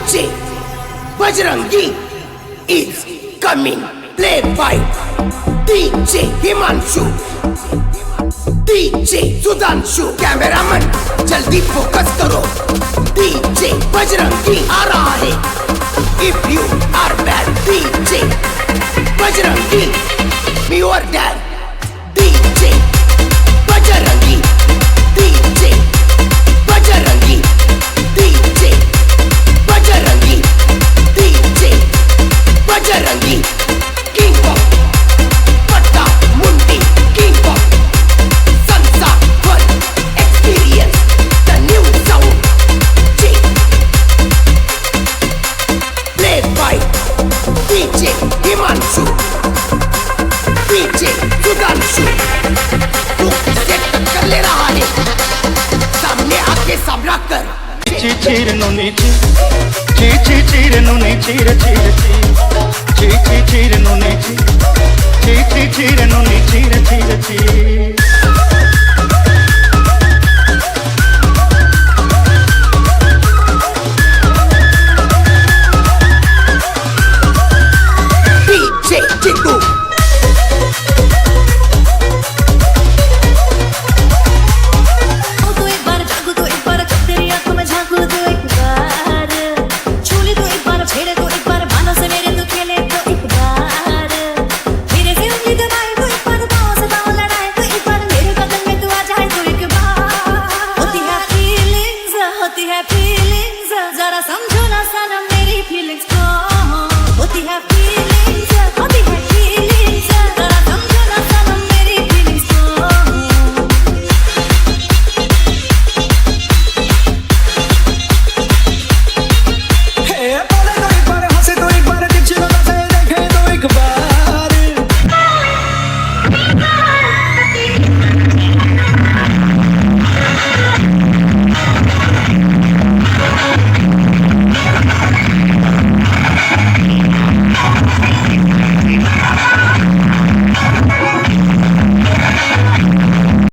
DJ Bajrangi is coming. Play by DJ Himanshu, DJ Sudhanshu. Cameraman जल्दी focus करो, DJ Bajrangi आ रहा है. If you are bad, DJ Bajrangi, me your dad. DJ Bajrangi, DJ Bajrangi, DJ Bajrangi, DJ Bajrangi, King of Patta Mundi, King of Sansa World Experience, the new sound. Play by DJ Himanshu, DJ Sudhanshu. तू किसे टक्कर ले रहा है? सामने आके सामना कर. चीर नूनी चीर नूनी चीर नूनी चीर नूनी चीर. DJ Chiku. जरा समझो ना सनम मेरी फीलिंग्स को. होती है